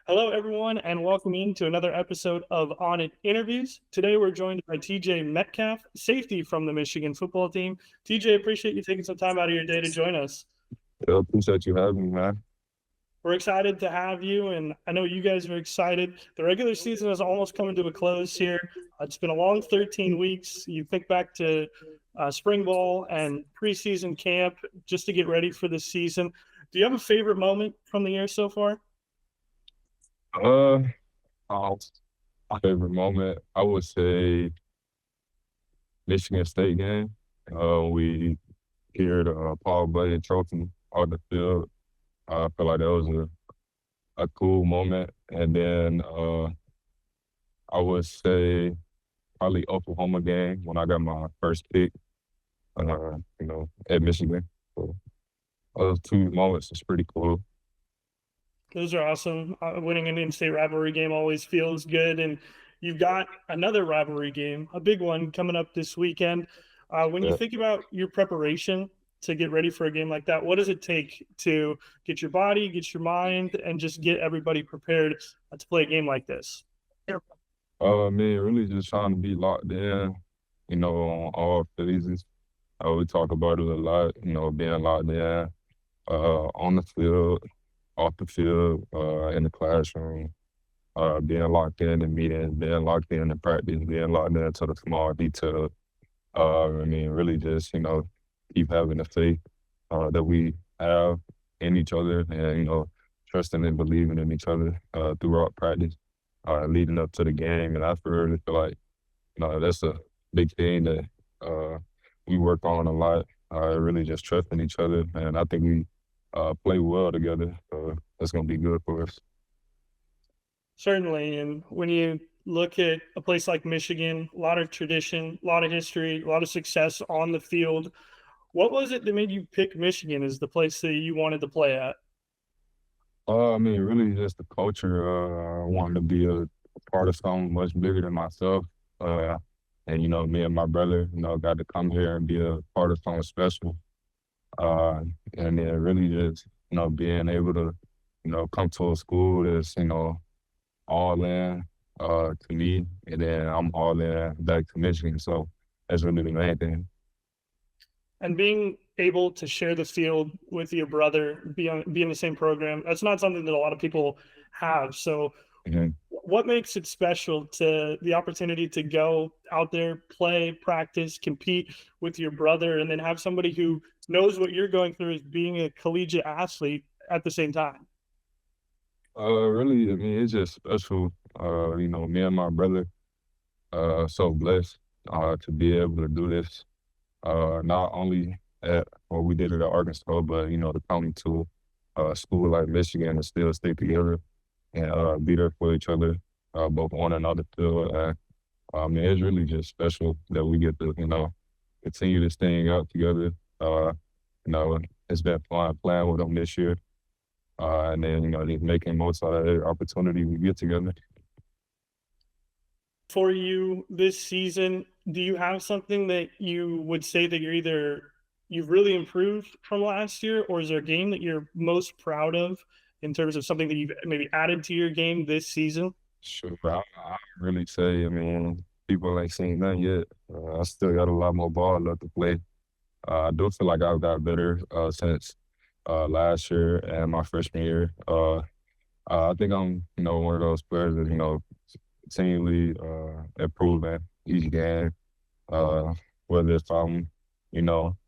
Hello, everyone, and welcome into another episode of ONIT Interviews. Today, we're joined by TJ Metcalf, safety from the Michigan football team. TJ, appreciate you taking some time out of your day to join us. Yeah, appreciate you having me, man. We're excited to have you, and I know you guys are excited. The regular season is almost coming to a close here. It's been a long 13 weeks. You think back to spring ball and preseason camp just to get ready for the season. Do you have a favorite moment from the year so far? Uh, uh, my favorite moment, I would say Michigan State game. We carried Paul Blade trophy on the field. I feel like that was a cool moment. And then I would say probably Oklahoma game when I got my first pick, at Michigan. So those two moments is pretty cool. Those are awesome. Winning an in-state rivalry game always feels good, and you've got another rivalry game, a big one coming up this weekend. When you Yeah. think about your preparation to get ready for a game like that, what does it take to get your body, get your mind, and just get everybody prepared to play a game like this? Man, really just trying to be locked in, on all phases. We talk about it a lot, being locked in, on the field, off the field, in the classroom, being locked in meetings, being locked in practice, being locked into the small detail. Really just, keep having the faith that we have in each other and, trusting and believing in each other throughout practice, leading up to the game. And really feel like, that's a big thing that uh, we work on a lot, really just trusting each other. And I think we play well together. So that's going to be good for us. Certainly. And when you look at a place like Michigan, a lot of tradition, a lot of history, a lot of success on the field. What was it that made you pick Michigan as the place that you wanted to play at? Really just the culture. I wanted to be a part of something much bigger than myself. And, me and my brother, got to come here and be a part of something special. And then really just, being able to, come to a school that's, all in to me. And then I'm all in back to Michigan. So that's really the main thing. And being able to share the field with your brother, be in the same program, that's not something that a lot of people have. So Mhm. what makes it special to the opportunity to go out there, play, practice, compete with your brother, and then have somebody who knows what you're going through as being a collegiate athlete at the same time? Really, it's just special. Me and my brother, so blessed to be able to do this. Not only at what we did at Arkansas, but to come to a school like Michigan and still stay together and be there for each other, both on and off the field. And it's really just special that we get to continue this thing out together. Uh, you know, it's been fun playing with them this year, and then just making most out of every opportunity we get together. For you this season, do you have something that you would say that you've really improved from last year, or is there a game that you're most proud of in terms of something that you've maybe added to your game this season? Sure, I really say, people ain't seen nothing yet. I still got a lot more ball left to play. I do feel like I've got better since last year and my freshman year. I think I'm, one of those players that, continually improving each game. Uh, Whether if I'm,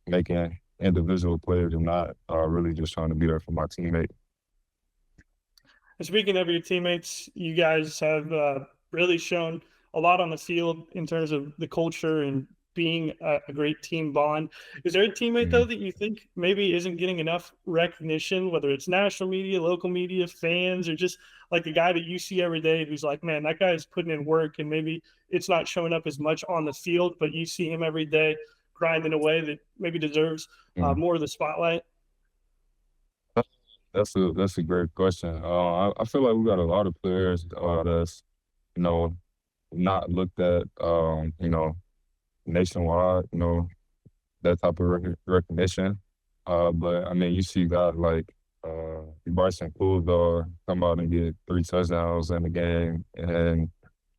making individual plays or not, really just trying to be there for my teammate. And speaking of your teammates, you guys have really shown a lot on the field in terms of the culture and being a great team bond. Is there a teammate though Mhm. that you think maybe isn't getting enough recognition, whether it's national media, local media, fans, or just like a guy that you see every day who's like, man, that guy is putting in work, and maybe it's not showing up as much on the field, but you see him every day grinding away that maybe deserves Mhm. more of the spotlight? That's a great question. I feel like we got a lot of players that's you know not looked at nationwide. That type of recognition. But you see guys like Bryson Coolstar come out and get 3 touchdowns in the game, and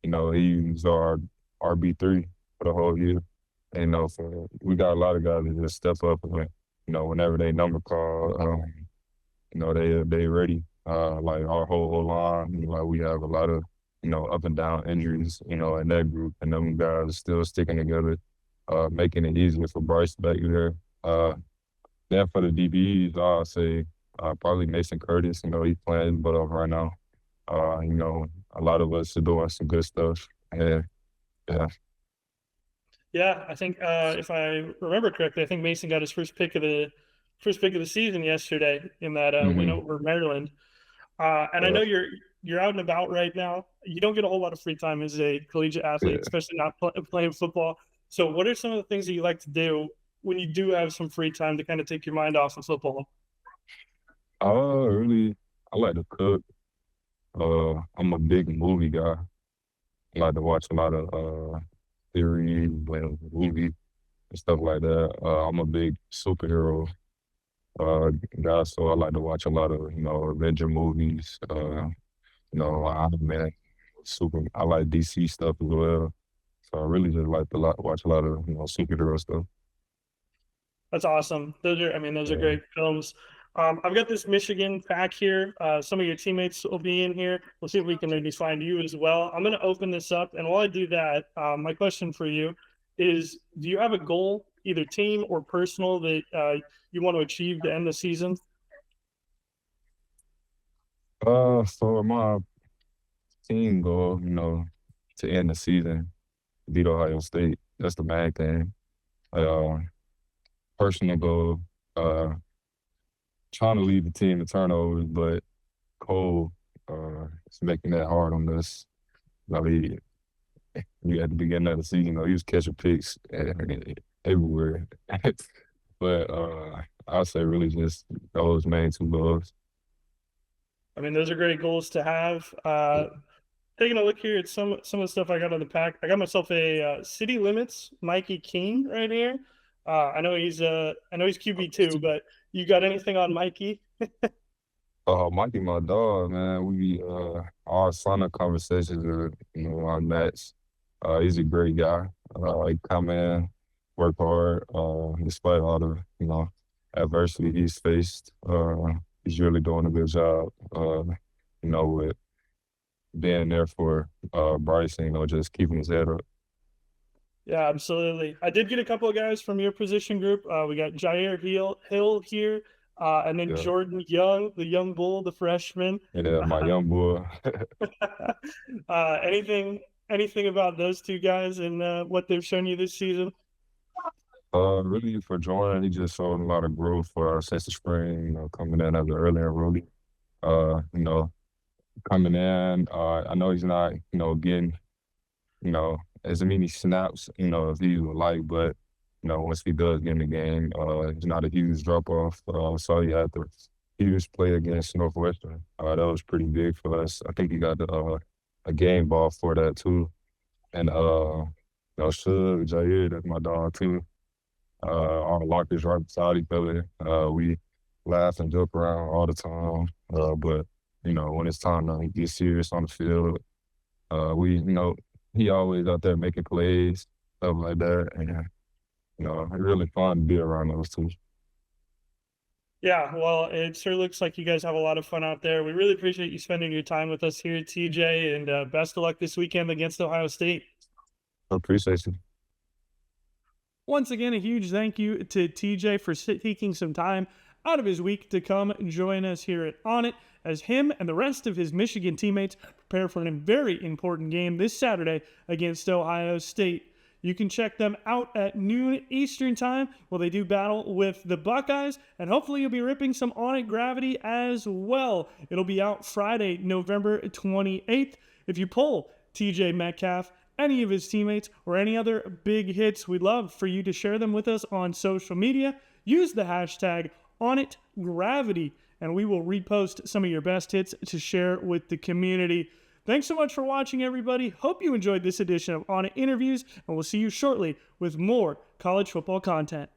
he's our RB3 for the whole year. And so we got a lot of guys that just step up and whenever they number call, they ready. Like our whole line, like we have a lot of up and down injuries, in that group, and them guys are still sticking together, making it easier for Bryce back there. Then for the DBs, I'll say probably Mason Curtis. He's playing his butt off right now. A lot of us are doing some good stuff, and yeah. Yeah, I think if I remember correctly, I think Mason got his first pick of the season yesterday in that win hmm over Maryland. And I yeah, know you're out and about right now. You don't get a whole lot of free time as a collegiate athlete, yeah. especially not playing football. So, what are some of the things that you like to do when you do have some free time to kind of take your mind off of football? Really, I like to cook. I'm a big movie guy. I like to watch a lot of series, movies, and stuff like that. I'm a big superhero guy, so I like to watch a lot of Avenger movies. Iron Man, super. I like DC stuff as well. So I really just like to watch a lot of superhero stuff. That's awesome. Those are Yeah. great films. I've got this Michigan pack here. Some of your teammates will be in here. We'll see if we can maybe find you as well. I'm going to open this up. And while I do that, my question for you is, do you have a goal, either team or personal, that you want to achieve to end the season? For my team goal, to end the season, beat Ohio State. That's the main thing. Uh, Personal goal, uh, trying to lead the team in turnovers, but Cole is making that hard on us. Like at the beginning of the season, he was catching picks everywhere. But I'll say really just those main two goals. Those are great goals to have. Taking a look here at some of the stuff I got on the pack. I got myself a City Limits Mikey King right here. I know he's QB2, but you got anything on Mikey? Mikey, my dog, man. We our sign up conversations are our match. He's a great guy. He come in, work hard, despite all the adversity he's faced. He's really doing a good job. With being there for Bryce, just keeping his head up. Yeah, absolutely. I did get a couple of guys from your position group. We got Jair Hill here, and then Yeah, Jordan Young, the young bull, the freshman. yeah, my young boy. Anything about those two guys and what they've shown you this season? Really for Jordan, he just showed a lot of growth since the spring. Coming in as an early enrollee. Uh, you know, Coming in, I know he's not, getting, as many snaps, as he would like, but once he does get in the game, it's not a huge drop off. So he had the huge play against Northwestern. That was pretty big for us. I think he got a game ball for that too. And Suge, Jair, that's my dog too. Our lockers right beside each other. We laugh and joke around all the time. But when it's time to get serious on the field, he always out there making plays, stuff like that. And it's really fun to be around those two. Yeah, well, it sure looks like you guys have a lot of fun out there. We really appreciate you spending your time with us here, TJ, and best of luck this weekend against Ohio State. I appreciate you. Once again, a huge thank you to TJ for taking some time out of his week to come join us here at ONIT as him and the rest of his Michigan teammates prepare for a very important game this Saturday against Ohio State. You can check them out at noon Eastern time while they do battle with the Buckeyes, and hopefully you'll be ripping some ONIT Gravity as well. It'll be out Friday, November 28th. If you pull TJ Metcalf, any of his teammates, or any other big hits, we'd love for you to share them with us on social media. Use the hashtag ONITGravity, and we will repost some of your best hits to share with the community. Thanks so much for watching, everybody. Hope you enjoyed this edition of ONIT Interviews, and we'll see you shortly with more college football content.